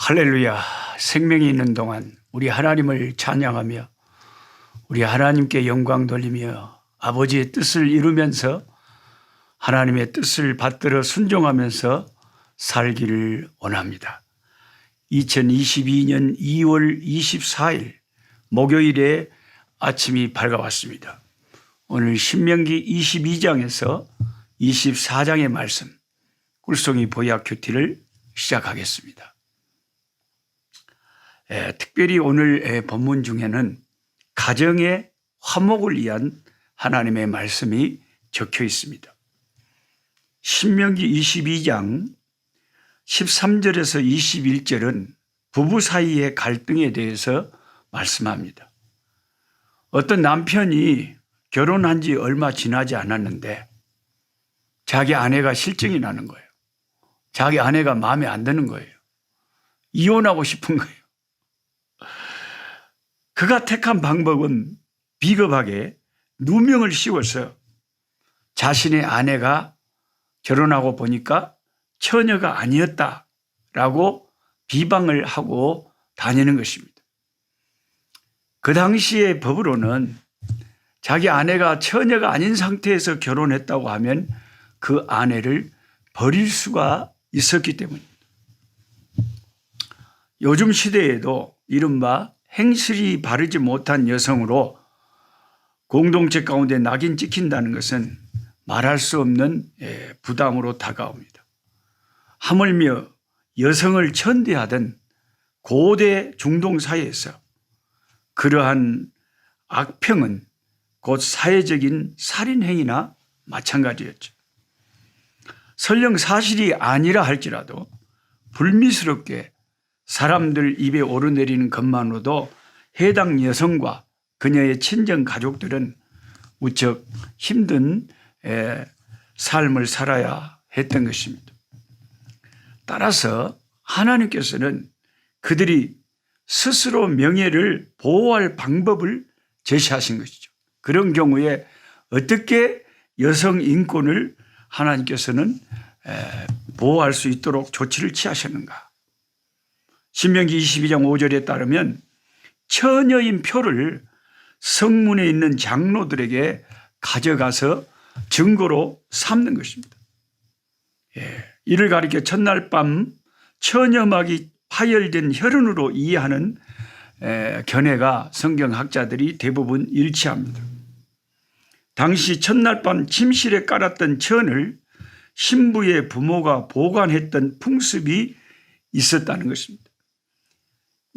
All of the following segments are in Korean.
할렐루야. 생명이 있는 동안 우리 하나님을 찬양하며 우리 하나님께 영광 돌리며 아버지의 뜻을 이루면서 하나님의 뜻을 받들어 순종하면서 살기를 원합니다. 2022년 2월 24일 목요일에 아침이 밝아왔습니다. 오늘 신명기 22장에서 24장의 말씀 꿀송이 보약 큐티를 시작하겠습니다. 특별히 오늘 본문 중에는 가정의 화목을 위한 하나님의 말씀이 적혀 있습니다. 신명기 22장 13절에서 21절은 부부 사이의 갈등에 대해서 말씀합니다. 어떤 남편이 결혼한 지 얼마 지나지 않았는데 자기 아내가 실증이 나는 거예요. 자기 아내가 마음에 안 드는 거예요. 이혼하고 싶은 거예요. 그가 택한 방법은 비겁하게 누명을 씌워서 자신의 아내가 결혼하고 보니까 처녀가 아니었다라고 비방을 하고 다니는 것입니다. 그 당시의 법으로는 자기 아내가 처녀가 아닌 상태에서 결혼했다고 하면 그 아내를 버릴 수가 있었기 때문입니다. 요즘 시대에도 이른바 행실이 바르지 못한 여성으로 공동체 가운데 낙인 찍힌다는 것은 말할 수 없는 부담으로 다가옵니다. 하물며 여성을 천대하던 고대 중동 사회에서 그러한 악평은 곧 사회적인 살인행위나 마찬가지였죠. 설령 사실이 아니라 할지라도 불미스럽게 사람들 입에 오르내리는 것만으로도 해당 여성과 그녀의 친정 가족들은 무척 힘든 삶을 살아야 했던 것입니다. 따라서 하나님께서는 그들이 스스로 명예를 보호할 방법을 제시하신 것이죠. 그런 경우에 어떻게 여성 인권을 하나님께서는 보호할 수 있도록 조치를 취하셨는가? 신명기 22장 5절에 따르면 처녀인 표를 성문에 있는 장로들에게 가져가서 증거로 삼는 것입니다. 이를 가리켜 첫날 밤 처녀막이 파열된 혈흔으로 이해하는 견해가 성경학자들이 대부분 일치합니다. 당시 첫날 밤 침실에 깔았던 천을 신부의 부모가 보관했던 풍습이 있었다는 것입니다.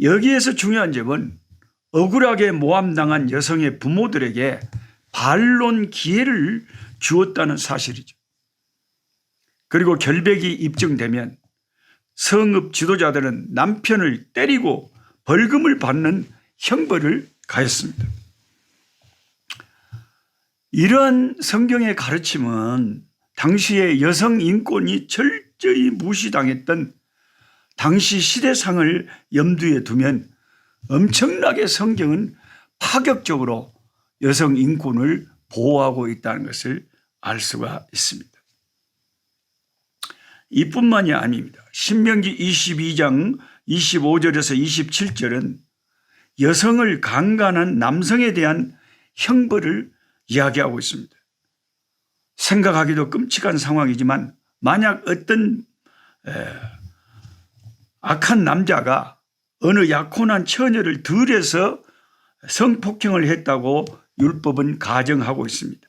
여기에서 중요한 점은 억울하게 모함당한 여성의 부모들에게 반론 기회를 주었다는 사실이죠. 그리고 결백이 입증되면 성읍 지도자들은 남편을 때리고 벌금을 받는 형벌을 가했습니다. 이러한 성경의 가르침은 당시의 여성 인권이 철저히 무시당했던 당시 시대상을 염두에 두면 엄청나게 성경은 파격적으로 여성 인권을 보호하고 있다는 것을 알 수가 있습니다. 이뿐만이 아닙니다. 신명기 22장 25절에서 27절은 여성을 강간한 남성에 대한 형벌을 이야기하고 있습니다. 생각하기도 끔찍한 상황이지만 만약 어떤 악한 남자가 어느 약혼한 처녀를 들여서 성폭행을 했다고 율법은 가정하고 있습니다.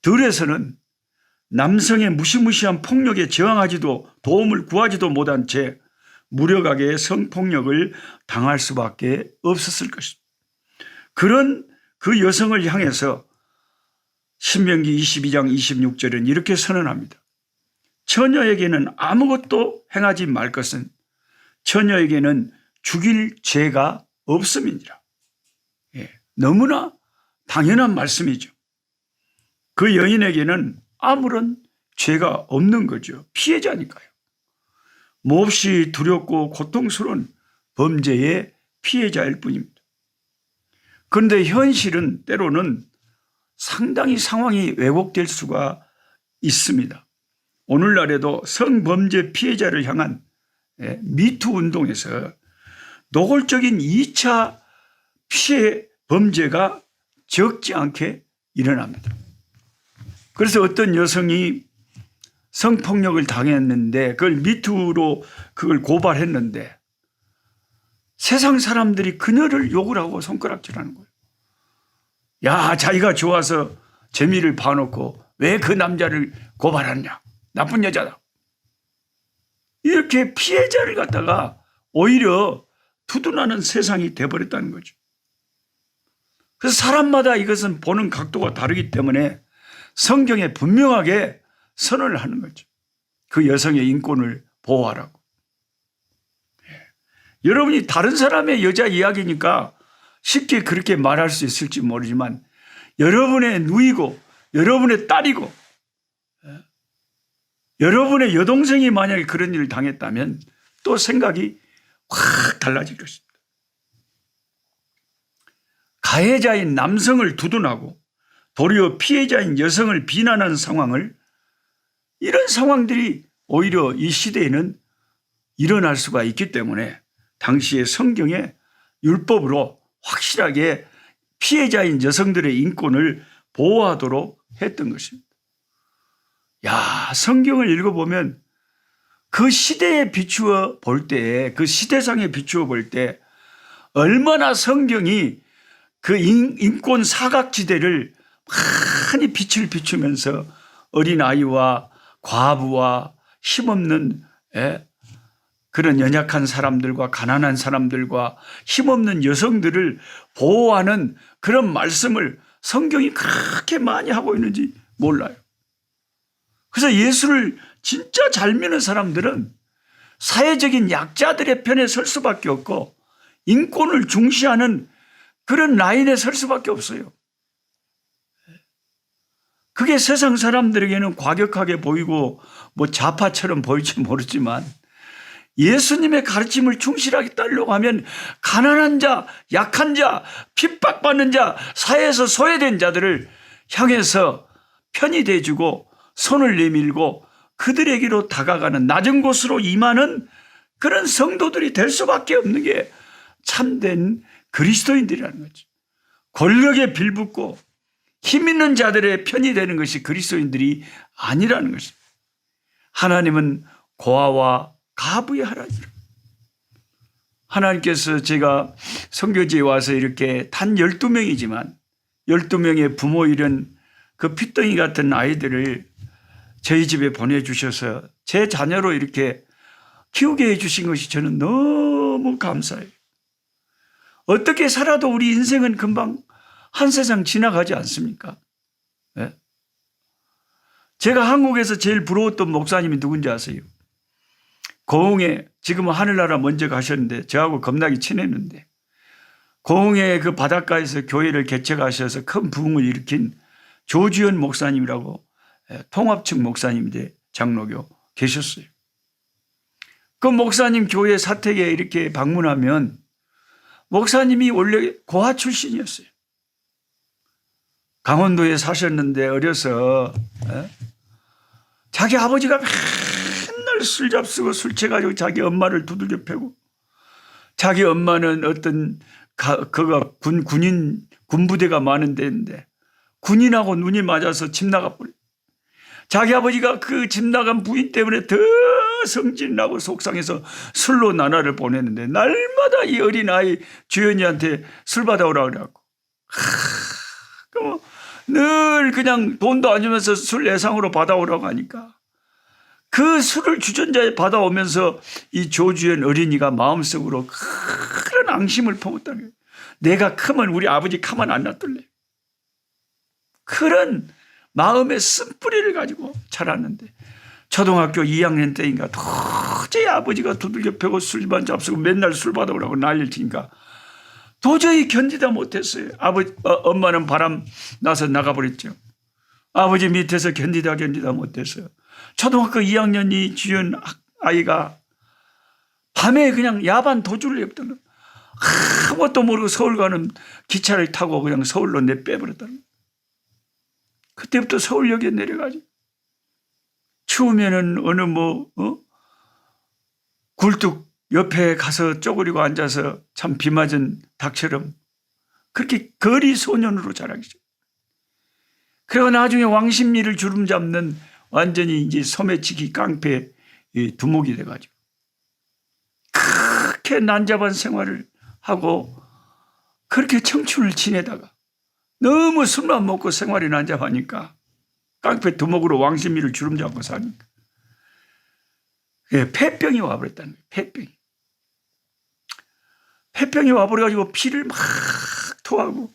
들여서는 남성의 무시무시한 폭력에 저항하지도 도움을 구하지도 못한 채 무력하게 성폭력을 당할 수밖에 없었을 것입니다. 그런 그 여성을 향해서 신명기 22장 26절은 이렇게 선언합니다. 처녀에게는 아무것도 행하지 말 것은 처녀에게는 죽일 죄가 없음이니라. 너무나 당연한 말씀이죠. 그 여인에게는 아무런 죄가 없는 거죠. 피해자니까요. 몹시 두렵고 고통스러운 범죄의 피해자일 뿐입니다. 그런데 현실은 때로는 상당히 상황이 왜곡될 수가 있습니다. 오늘날에도 성범죄 피해자를 향한 미투 운동에서 노골적인 2차 피해 범죄가 적지 않게 일어납니다. 그래서 어떤 여성이 성폭력을 당했는데 그걸 미투로 그걸 고발했는데 세상 사람들이 그녀를 욕을 하고 손가락질하는 거예요. 야, 자기가 좋아서 재미를 봐놓고 왜 그 남자를 고발하냐? 나쁜 여자다. 이렇게 피해자를 갖다가 오히려 두둔하는 세상이 돼버렸다는 거죠. 그래서 사람마다 이것은 보는 각도가 다르기 때문에 성경에 분명하게 선언을 하는 거죠. 그 여성의 인권을 보호하라고. 여러분이 다른 사람의 여자 이야기니까 쉽게 그렇게 말할 수 있을지 모르지만 여러분의 누이고 여러분의 딸이고 여러분의 여동생이 만약에 그런 일을 당했다면 또 생각이 확 달라질 것입니다. 가해자인 남성을 두둔하고 도리어 피해자인 여성을 비난하는 상황을 이런 상황들이 오히려 이 시대에는 일어날 수가 있기 때문에 당시의 성경의 율법으로 확실하게 피해자인 여성들의 인권을 보호하도록 했던 것입니다. 야, 성경을 읽어보면 그 시대에 비추어 볼 때, 그 시대상에 비추어 볼 때 얼마나 성경이 그 인권 사각지대를 많이 빛을 비추면서 어린아이와 과부와 힘없는 그런 연약한 사람들과 가난한 사람들과 힘없는 여성들을 보호하는 그런 말씀을 성경이 그렇게 많이 하고 있는지 몰라요. 그래서 예수를 진짜 잘 믿는 사람들은 사회적인 약자들의 편에 설 수밖에 없고 인권을 중시하는 그런 라인에 설 수밖에 없어요. 그게 세상 사람들에게는 과격하게 보이고 뭐 좌파처럼 보일지 모르지만 예수님의 가르침을 충실하게 따르려고 하면 가난한 자, 약한 자, 핍박받는 자, 사회에서 소외된 자들을 향해서 편히 대주고 손을 내밀고 그들에게로 다가가는 낮은 곳으로 임하는 그런 성도들이 될 수밖에 없는 게 참된 그리스도인들이라는 거죠. 권력에 빌붙고 힘 있는 자들의 편이 되는 것이 그리스도인들이 아니라는 것입니다. 하나님은 고아와 가부의 하나님이라. 하나님께서 제가 선교지에 와서 이렇게 단 12명이지만 12명의 부모 잃은 그 핏덩이 같은 아이들을 저희 집에 보내주셔서 제 자녀로 이렇게 키우게 해주신 것이 저는 너무 감사해요. 어떻게 살아도 우리 인생은 금방 한 세상 지나가지 않습니까? 네? 제가 한국에서 제일 부러웠던 목사님이 누군지 아세요? 고흥에, 지금은 하늘나라 먼저 가셨는데 저하고 겁나게 친했는데 고흥의 그 바닷가에서 교회를 개척하셔서 큰 부흥을 일으킨 조주현 목사님이라고 통합측 목사님인데 장로교 계셨어요. 그 목사님 교회 사택에 이렇게 방문하면 목사님이 원래 고아 출신이었어요. 강원도에 사셨는데 어려서 자기 아버지가 맨날 술 잡수고 술 취해가지고 자기 엄마를 두들겨 패고 자기 엄마는 어떤 그가 군부대가 많은 데인데 군인하고 눈이 맞아서 집 나가버려요. 자기 아버지가 그 집 나간 부인 때문에 더 성질나고 속상해서 술로 나날을 보냈는데 날마다 이 어린아이 주연이한테 술 받아오라고 그래갖고 늘 그냥 돈도 안 주면서 술 예상으로 받아오라고 하니까 그 술을 주전자에 받아오면서 이 조주연 어린이가 마음속으로 그런 앙심을 품었다는 거예요. 내가 크면 우리 아버지 가만 안 놔둘래. 그런 마음의 쓴뿌리를 가지고 자랐는데 초등학교 2학년 때인가 도저히 아버지가 두들겨 패고 술만 잡수고 맨날 술 받아오라고 난리를 치니까 도저히 견디다 못했어요. 엄마는 바람 나서 나가버렸죠. 아버지 밑에서 견디다 못했어요. 초등학교 2학년이 주연 아이가 밤에 그냥 야반 도주를 했다는 거예요. 아무것도 모르고 서울 가는 기차를 타고 그냥 서울로 내빼버렸다는 거예요. 그때부터 서울역에 내려가지. 추우면은 어느 굴뚝 옆에 가서 쪼그리고 앉아서 참 비 맞은 닭처럼 그렇게 거리 소년으로 자라기죠. 그리고 나중에 왕십리를 주름 잡는 완전히 이제 소매치기 깡패 두목이 돼가지고 그렇게 난잡한 생활을 하고 그렇게 청춘을 지내다가 너무 술만 먹고 생활이 난잡하니까 깡패 두목으로 왕십리를 주름 잡고 사니까 폐병이 와버렸다는 거예요. 폐병이 와버려가지고 피를 막 토하고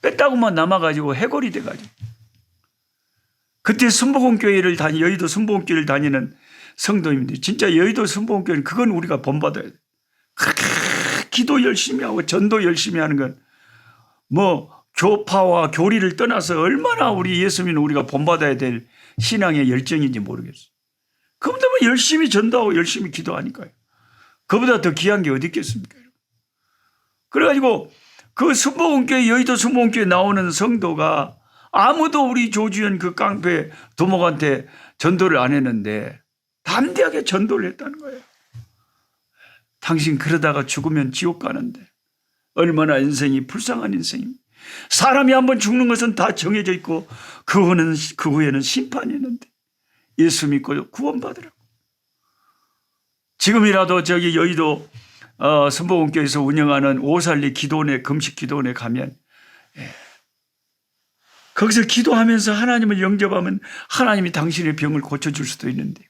뺐다고만 남아가지고 해골이 돼가지고 그때 여의도 순복음교회를 다니는 성도님들 진짜 여의도 순복음교회는 그건 우리가 본받아야 돼. 그렇게 기도 열심히 하고 전도 열심히 하는 건 뭐 교파와 교리를 떠나서 얼마나 우리 예수 믿는 우리가 본받아야 될 신앙의 열정인지 모르겠어. 그보다 뭐 열심히 전도하고 열심히 기도하니까요. 그보다 더 귀한 게 어디 있겠습니까? 그래가지고 그 순복음교회 여의도 순복음교회 나오는 성도가 아무도 우리 조주현 그 깡패 두목한테 전도를 안 했는데 담대하게 전도를 했다는 거예요. 당신 그러다가 죽으면 지옥 가는데 얼마나 인생이 불쌍한 인생입니다. 사람이 한번 죽는 것은 다 정해져 있고 그 후에는 심판이 있는데 예수 믿고 구원받으라고. 지금이라도 저기 여의도 순복음교회에서 운영하는 오살리 기도원에 금식 기도원에 가면 거기서 기도하면서 하나님을 영접하면 하나님이 당신의 병을 고쳐줄 수도 있는데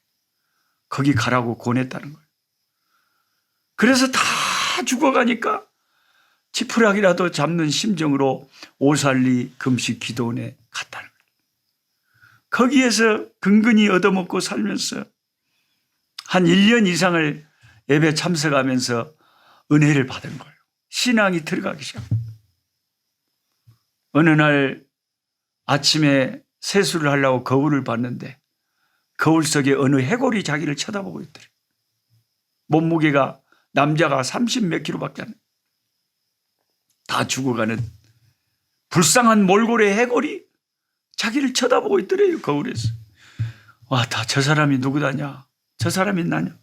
거기 가라고 권했다는 거예요. 그래서 다 죽어가니까 지푸라기라도 잡는 심정으로 오살리 금식 기도원에 갔다는 거예요. 거기에서 근근히 얻어먹고 살면서 한 1년 이상을 예배 참석하면서 은혜를 받은 거예요. 신앙이 들어가기 시작합니다. 어느 날 아침에 세수를 하려고 거울을 봤는데 거울 속에 어느 해골이 자기를 쳐다보고 있더래요. 몸무게가 남자가 30몇 킬로밖에 안 돼요. 다 죽어가는 불쌍한 몰골의 해골이 자기를 쳐다보고 있더래요. 거울에서. 와, 다 저 사람이 누구다냐? 저 사람이 나냐?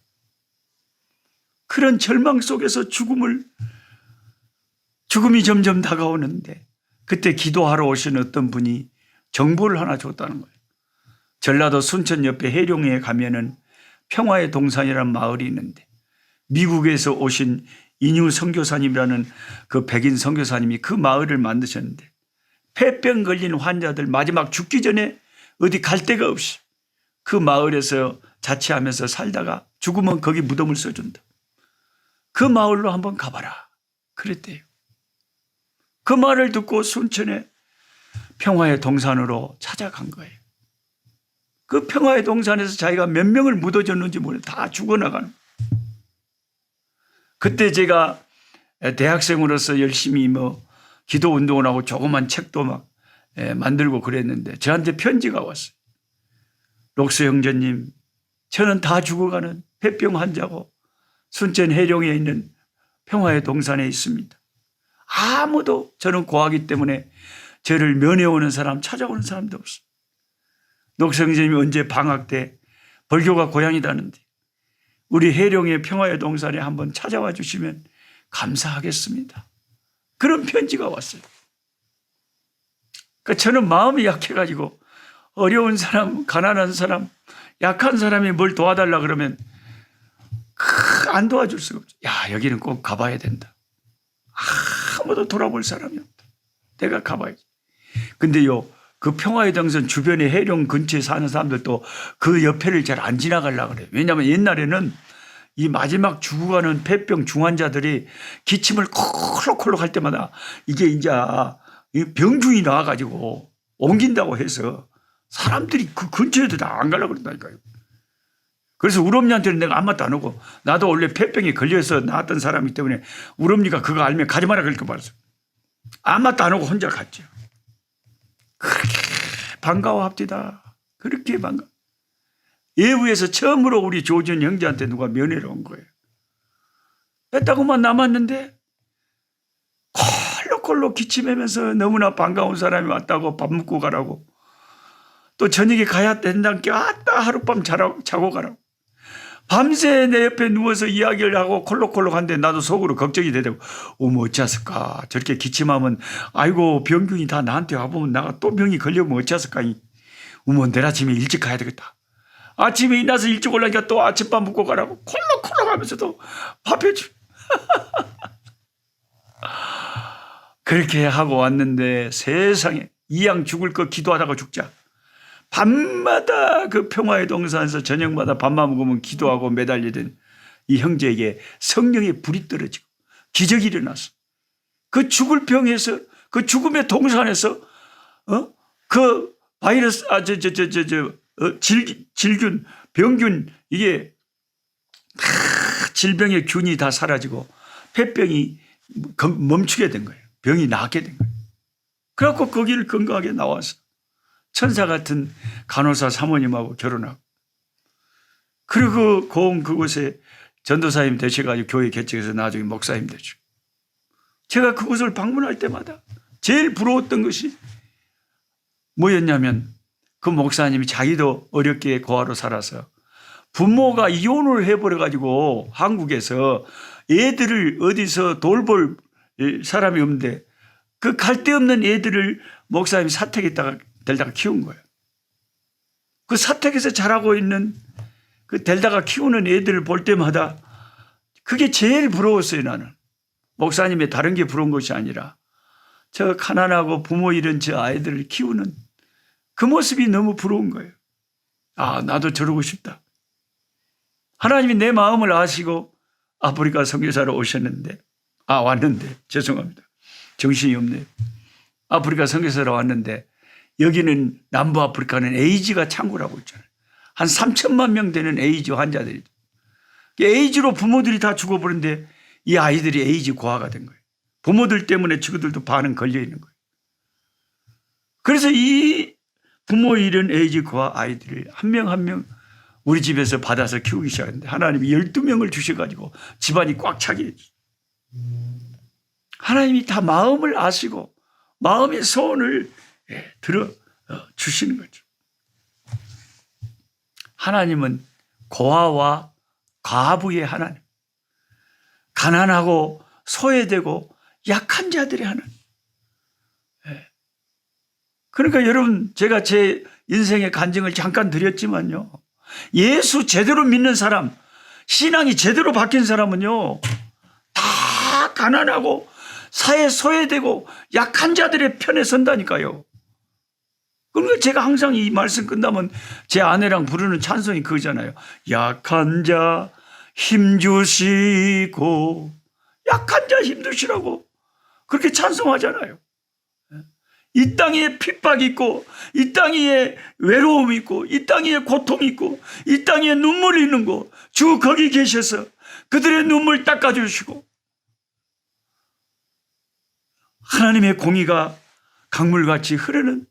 그런 절망 속에서 죽음이 점점 다가오는데 그때 기도하러 오신 어떤 분이 정보를 하나 줬다는 거예요. 전라도 순천 옆에 해룡에 가면은 평화의 동산이라는 마을이 있는데 미국에서 오신 인유 선교사님이라는 그 백인 선교사님이 그 마을을 만드셨는데 폐병 걸린 환자들 마지막 죽기 전에 어디 갈 데가 없이 그 마을에서 자취하면서 살다가 죽으면 거기 무덤을 써준다. 그 마을로 한번 가봐라. 그랬대요. 그 말을 듣고 순천에 평화의 동산으로 찾아간 거예요. 그 평화의 동산에서 자기가 몇 명을 묻어줬는지 모르겠어요. 다 죽어나가는 거예요. 그때 제가 대학생으로서 열심히 기도 운동을 하고 조그만 책도 막 만들고 그랬는데 저한테 편지가 왔어요. 록스 형제님, 저는 다 죽어가는 폐병 환자고 순천 해룡에 있는 평화의 동산에 있습니다. 아무도 저는 고하기 때문에 저를 면회오는 사람, 찾아오는 사람도 없어요. 록스 형제님이 언제 방학 때 벌교가 고향이라는데 우리 해룡의 평화의 동산에 한번 찾아와 주시면 감사하겠습니다. 그런 편지가 왔어요. 그러니까 저는 마음이 약해가지고 어려운 사람, 가난한 사람, 약한 사람이 뭘 도와달라 그러면 안 도와줄 수가 없죠. 야, 여기는 꼭 가봐야 된다. 아무도 돌아볼 사람이 없다. 내가 가봐야지. 근데요, 그 평화의 동산 주변에 해룡 근처에 사는 사람들도 그 옆에를 잘 안 지나가려고 그래요. 왜냐하면 옛날에는 이 마지막 죽어가는 폐병 중환자들이 기침을 콜록콜록 할 때마다 이게 이제 병중이 나와가지고 옮긴다고 해서 사람들이 그 근처에도 다 안 가려고 그런다니까요. 그래서 우럼니한테는 내가 아무 말도 안 하고 나도 원래 폐병에 걸려서 나왔던 사람이기 때문에 우럼니가 그거 알면 가지 마라 그렇게 말했어. 아무 말도 안 하고 혼자 갔죠. 그렇게 반가워합디다. 그렇게 반가워. 예부에서 처음으로 우리 조준 형제한테 누가 면회를 온 거예요. 했다고만 남았는데 콜록콜록 기침하면서 너무나 반가운 사람이 왔다고 밥 먹고 가라고 또 저녁에 가야 된다는 게 왔다 하룻밤 자고 가라고 밤새 내 옆에 누워서 이야기를 하고 콜록콜록한데 나도 속으로 걱정이 되고, 어머 어쩌을까, 저렇게 기침하면 아이고 병균이 다 나한테 와보면 나가 또 병이 걸려면 어쩌을까, 어머 내일 아침에 일찍 가야 되겠다. 아침에 일어나서 일찍 올라니까 또 아침밥 먹고 가라고 콜록콜록 하면서도 밥해주. 그렇게 하고 왔는데 세상에 이양 죽을 거 기도하다가 죽자. 밤마다 그 평화의 동산에서 저녁마다 밥만 먹으면 기도하고 매달리던 이 형제에게 성령의 불이 떨어지고 기적이 일어났어. 그 죽을 병에서, 그 죽음의 동산에서 그 바이러스 질균, 병균, 이게 다 질병의 균이 다 사라지고 폐병이 멈추게 된 거예요. 병이 낫게 된 거예요. 그래갖고 거기를 건강하게 나와서 천사 같은 간호사 사모님하고 결혼하고, 그리고 고운 그곳에 전도사님 되셔가지고 교회 개척해서 나중에 목사님 되죠. 제가 그곳을 방문할 때마다 제일 부러웠던 것이 뭐였냐면, 그 목사님이 자기도 어렵게 고아로 살아서 부모가 이혼을 해버려가지고 한국에서 애들을 어디서 돌볼 사람이 없는데 그 갈데 없는 애들을 목사님이 사택에다가 데려다가 키운 거예요. 그 사택에서 자라고 있는 그 데려다가 키우는 애들을 볼 때마다 그게 제일 부러웠어요. 나는 목사님의 다른 게 부러운 것이 아니라 저 가난하고 부모 잃은 저 아이들을 키우는 그 모습이 너무 부러운 거예요. 아, 나도 저러고 싶다. 하나님이 내 마음을 아시고 아프리카 선교사로 오셨는데, 왔는데, 죄송합니다. 정신이 없네요. 아프리카 선교사로 왔는데, 여기는 남부 아프리카는 에이즈가 창궐하고 있잖아요. 한 3천만 명 되는 에이즈 환자들이. 에이즈로 부모들이 다 죽어버렸는데 이 아이들이 에이즈 고아가 된 거예요. 부모들 때문에 친구들도 반은 걸려 있는 거예요. 그래서 이 부모 잃은 에이즈 고아 아이들을 한 명 한 명 우리 집에서 받아서 키우기 시작했는데 하나님이 12명을 주셔가지고 집안이 꽉 차게 해주죠. 하나님이 다 마음을 아시고 마음의 소원을 들어 주시는 거죠. 하나님은 고아와 과부의 하나님, 가난하고 소외되고 약한 자들의 하나님. 그러니까 여러분, 제가 제 인생의 간증을 잠깐 드렸지만요, 예수 제대로 믿는 사람, 신앙이 제대로 바뀐 사람은요, 다 가난하고 사회 소외되고 약한 자들의 편에 선다니까요. 그러니까 제가 항상 이 말씀 끝나면 제 아내랑 부르는 찬송이 그거잖아요. 약한 자 힘주시고, 약한 자 힘주시라고 그렇게 찬송하잖아요. 이 땅에 핍박이 있고, 이 땅에 외로움이 있고, 이 땅에 고통이 있고, 이 땅에 눈물이 있는 거, 주 거기 계셔서 그들의 눈물 닦아주시고, 하나님의 공의가 강물같이 흐르는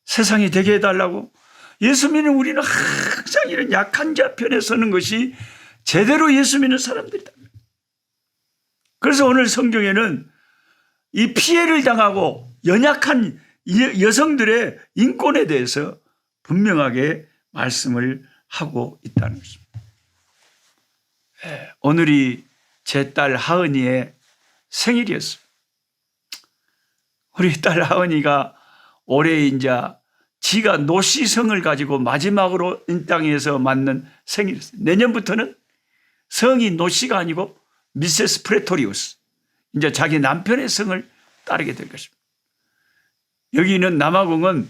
세상이 되게 해달라고 예수 믿는 우리는 항상 이런 약한 자 편에 서는 것이 제대로 예수 믿는 사람들이다. 그래서 오늘 성경에는 이 피해를 당하고 연약한 여성들의 인권에 대해서 분명하게 말씀을 하고 있다는 것입니다. 오늘이 제 딸 하은이의 생일이었어요. 우리 딸 하은이가 올해 이제 지가 노씨성을 가지고 마지막으로 이 땅에서 맞는 생일이었어요. 내년부터는 성이 노씨가 아니고 미세스 프레토리우스, 이제 자기 남편의 성을 따르게 될 것입니다. 여기 있는 남아공은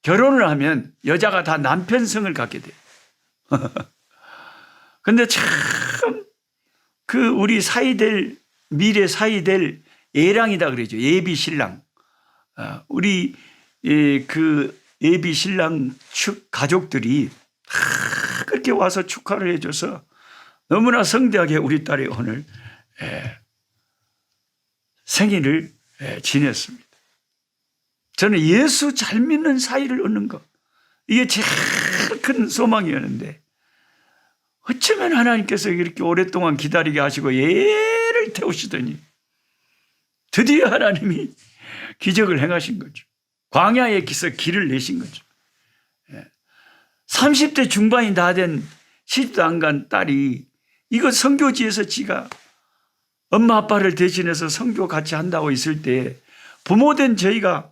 결혼을 하면 여자가 다 남편 성을 갖게 돼요. 근데 참 그 우리 사이될, 미래 사이될 예랑이다 그러죠. 예비 신랑. 우리 그 예비 신랑 축 가족들이 그렇게 와서 축하를 해줘서 너무나 성대하게 우리 딸이 오늘 생일을 지냈습니다. 저는 예수 잘 믿는 사이를 얻는 것, 이게 제일 큰 소망이었는데 어쩌면 하나님께서 이렇게 오랫동안 기다리게 하시고 예를 태우시더니 드디어 하나님이 기적을 행하신 거죠. 광야에서 길을 내신 거죠. 30대 중반이 다 된 시집도 안 간 딸이 이거 선교지에서 지가 엄마 아빠를 대신해서 선교 같이 한다고 있을 때 부모된 저희가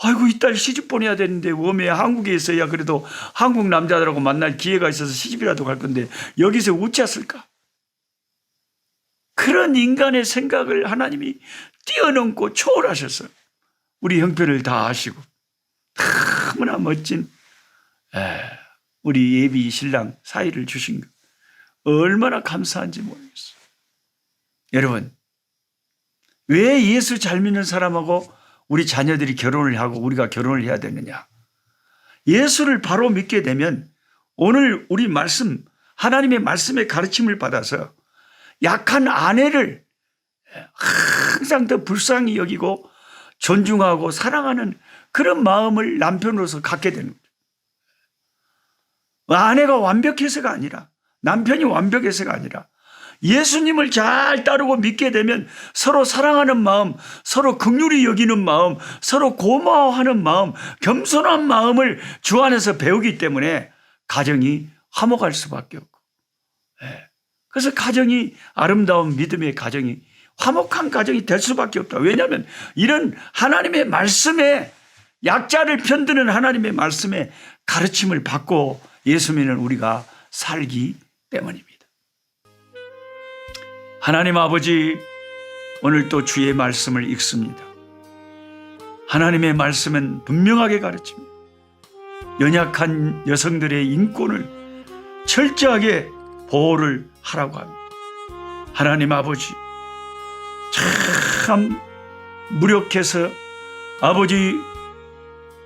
아이고 이 딸 시집 보내야 되는데 웜에 한국에 있어야 그래도 한국 남자들하고 만날 기회가 있어서 시집이라도 갈 건데 여기서 어찌했을까? 그런 인간의 생각을 하나님이 뛰어넘고 초월하셔서 우리 형편을 다 아시고 너무나 멋진 우리 예비 신랑 사이를 주신 것 얼마나 감사한지 모르겠어요. 여러분, 왜 예수 잘 믿는 사람하고 우리 자녀들이 결혼을 하고 우리가 결혼을 해야 되느냐? 예수를 바로 믿게 되면 오늘 우리 말씀, 하나님의 말씀의 가르침을 받아서 약한 아내를 항상 더 불쌍히 여기고 존중하고 사랑하는 그런 마음을 남편으로서 갖게 되는 거죠. 아내가 완벽해서가 아니라, 남편이 완벽해서가 아니라 예수님을 잘 따르고 믿게 되면 서로 사랑하는 마음, 서로 긍휼히 여기는 마음, 서로 고마워하는 마음, 겸손한 마음을 주 안에서 배우기 때문에 가정이 화목할 수밖에 없고, 그래서 가정이 아름다운 믿음의 가정이 화목한 가정이 될 수밖에 없다. 왜냐하면 이런 하나님의 말씀에, 약자를 편드는 하나님의 말씀에 가르침을 받고 예수 믿는 우리가 살기 때문입니다. 하나님 아버지, 오늘 또 주의 말씀을 읽습니다. 하나님의 말씀은 분명하게 가르칩니다. 연약한 여성들의 인권을 철저하게 보호를 하라고 합니다. 하나님 아버지, 참 무력해서 아버지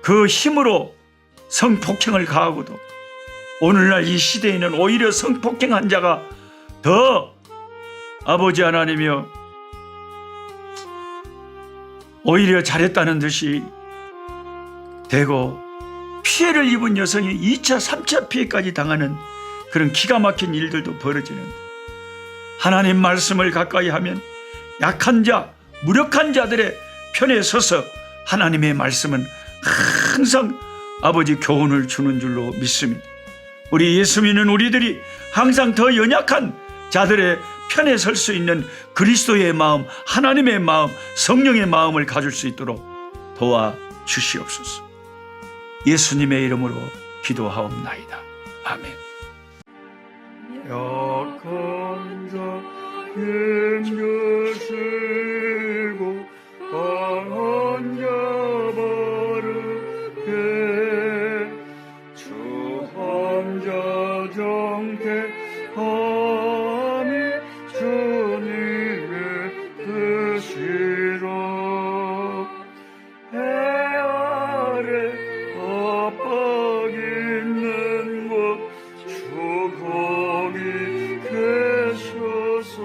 그 힘으로 성폭행을 가하고도 오늘날 이 시대에는 오히려 성폭행한 자가 더 아버지 하나님이여 오히려 잘했다는 듯이 되고 피해를 입은 여성이 2차, 3차 피해까지 당하는 그런 기가 막힌 일들도 벌어지는데 하나님 말씀을 가까이 하면 약한 자, 무력한 자들의 편에 서서 하나님의 말씀은 항상 아버지 교훈을 주는 줄로 믿습니다. 우리 예수 믿는 우리들이 항상 더 연약한 자들의 편에 설 수 있는 그리스도의 마음, 하나님의 마음, 성령의 마음을 가질 수 있도록 도와주시옵소서. 예수님의 이름으로 기도하옵나이다. 아멘. 약한 자 힘주시고 강한 자 바르게 주 환자 정태함이 주님의 뜻이라. 해 아래 압박 있는 곳 주 거기 계셔서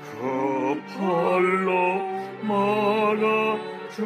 그 팔로 막아주